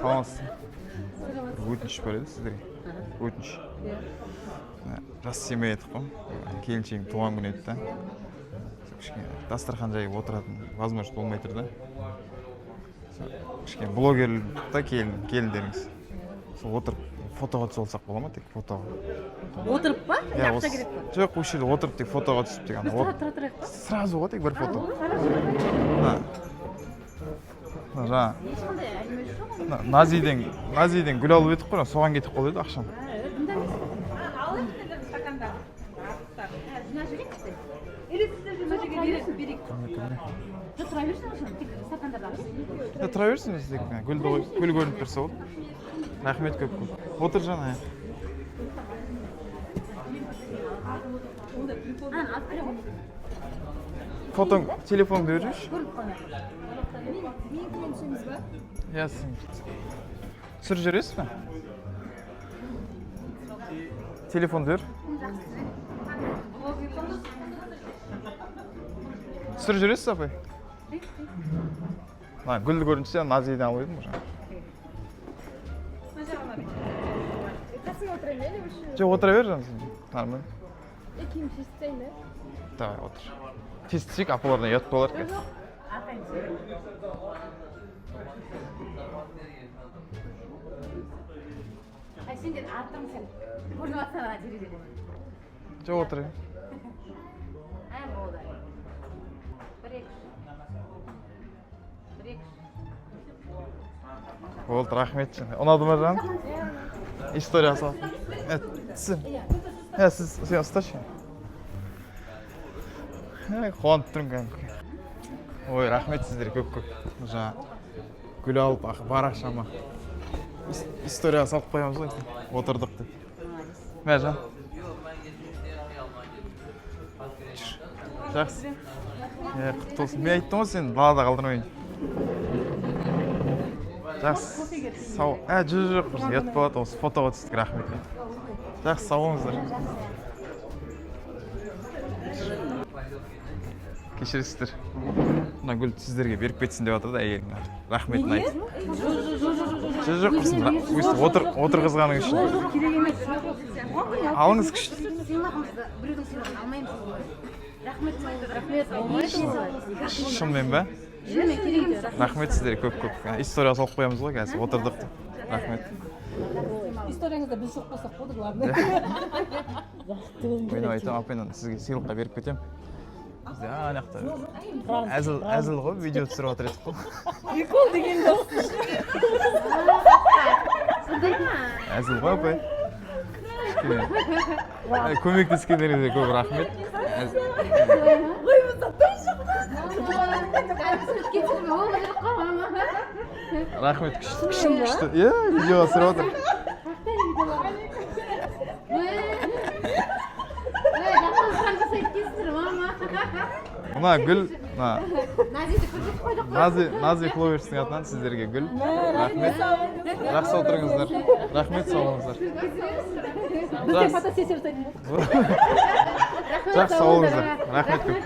саламатсыз. Өтініш бар еді сіздерге. Өтініш. Жас семей едік қой. Келіншегім туған күн еді да. Кішкене дастархан жайып отыратын возможность болмай тұр да. Кішкене блогерлікті келіндеріңіз. Сол отырып фотоға түсе алсақ бола ма тек фотоға? Отырып па? Ақша керек па? Жоқ, осы жерде отырып тек фотоға түсіп тек ана. Тұра тұрайық па? Сразу ғой тек бір фото. Жаңа Назиден гүл алып едік қой, соған кетіп қалды еді ақшам. Тұра берсін іздек, гүл көрініп тұрса болды. Рахмет көп. Отыр жаңа. Фотоң, телефонды беріңізші. Ясын. Түсіріп жүресіз бе? Телефонды бер. Түсіріп жүресіз, апай? Гүлді көрінсе, Назиден алып едім жаңа. Жоқ, отыра бер жаңа сен. Нормально. Киім шешсең бе? Давай, отыр. Тестісек, апаларына ұят болар кен. Сенден артым сен. Көрініп атсана жерде. Жоқ, отыр. Болды. Болды, рахмет. Ұнады ма жаңа? История сал. Сіз. Сен ұсташы. Қуанып тұрмын кәдімгі. Ой, рахмет сіздер көп-көп. Жаңа гүл алып, бар ақшама. История салып қоямыз ғой. Отырдық деп. Мә жан. Жақсы. Құтты болсын. Мен айттым ғой сен далада қалдырмайын. Жақсы. Сау. Жоқ, ұят болады. Осы фотоға түстік, рахмет. Жақсы, сау болыңыздар. Кешіресіздер. Мына гүл сіздерге беріп кетсін деп жатыр да әйелім. Рахметін айт. Жоқ, құрсын. Отыр қызғаның үшін. Алыңыз күшті. Біреудің сыйлығын алмаймыз ғой. Рахмет алмайсың. Шынымен бе? Рахмет сіздерге көп-көп. История салып қоямыз ғой қазір. Отырдық. Рахмет. Историяңызда біз жоқ болсақ болды, главное. Ойнап айтам, апайдан сізге сыйлыққа беріп кетем. Бізде анақта әзіл ғой, видео түсіріп жатыр едік қой. Прикол деген дос. Әзіл ғой, апай. Көмектескендеріңізге көп рахмет. Рахмет, күшті. Видео түсіріп жатыр. Мына гүл, Нази Фловерстің атынан сіздерге гүл. Рахмет. Жақсы отырыңыздар. Рахмет, сау болыңыздар. Фотосессия жасайтын. Жақсы, сау болыңыздар. Рахмет көп.